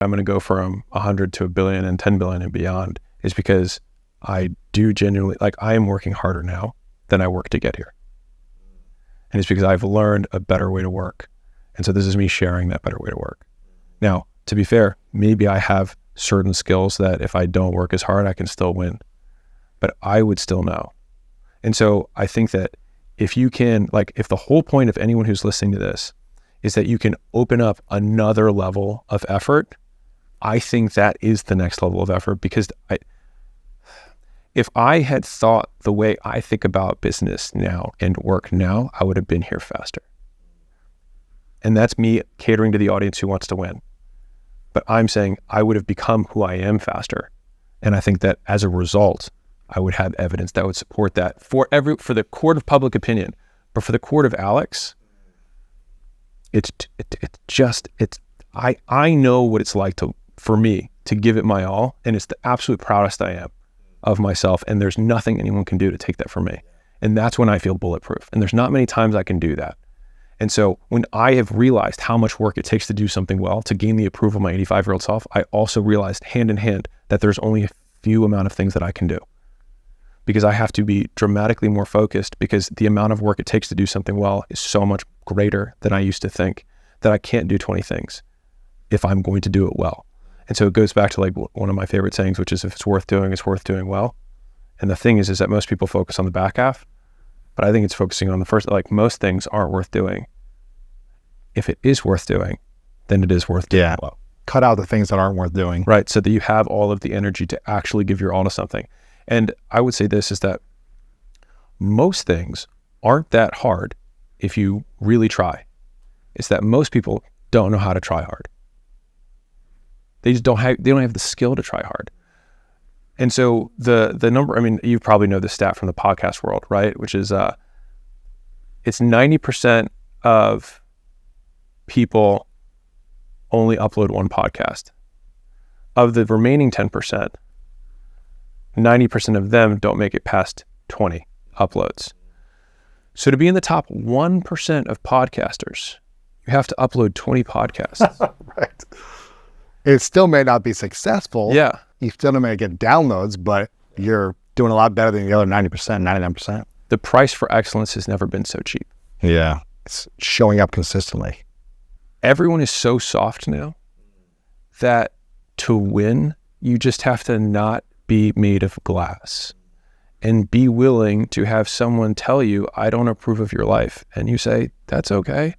I'm going to go from 100 to a billion and 10 billion and beyond is because I do genuinely, like, I am working harder now than I worked to get here. And it's because I've learned a better way to work. And so this is me sharing that better way to work. Now, to be fair, maybe I have certain skills that if I don't work as hard, I can still win, but I would still know. And so I think that if you can, like, if the whole point of anyone who's listening to this is that you can open up another level of effort, I think that is the next level of effort, because if I had thought the way I think about business now and work now, I would have been here faster. And that's me catering to the audience who wants to win. But I'm saying I would have become who I am faster. And I think that as a result, I would have evidence that would support that for the court of public opinion. But for the court of Alex, I know what it's like for me to give it my all. And it's the absolute proudest I am of myself. And there's nothing anyone can do to take that from me. And that's when I feel bulletproof. And there's not many times I can do that. And so when I have realized how much work it takes to do something well, to gain the approval of my 85-year-old self, I also realized hand in hand that there's only a few amount of things that I can do, because I have to be dramatically more focused, because the amount of work it takes to do something well is so much greater than I used to think, that I can't do 20 things if I'm going to do it well. And so it goes back to, like, one of my favorite sayings, which is, if it's worth doing, it's worth doing well. And the thing is that most people focus on the back half, but I think it's focusing on the first. Like, most things aren't worth doing. If it is worth doing, then it is worth doing well. Cut out the things that aren't worth doing. Right, so that you have all of the energy to actually give your all to something. And I would say this is that most things aren't that hard if you really try. It's that most people don't know how to try hard. They don't have the skill to try hard. And so the number, I mean, you probably know the stat from the podcast world, right? Which is it's 90% of people only upload one podcast. Of the remaining 10%, 90% of them don't make it past 20 uploads. So to be in the top 1% of podcasters, you have to upload 20 podcasts. Right. It still may not be successful. Yeah. You still may get downloads, but you're doing a lot better than the other 90%, 99%. The price for excellence has never been so cheap. Yeah. It's showing up consistently. Everyone is so soft now that to win, you just have to not be made of glass and be willing to have someone tell you, I don't approve of your life. And you say, that's okay.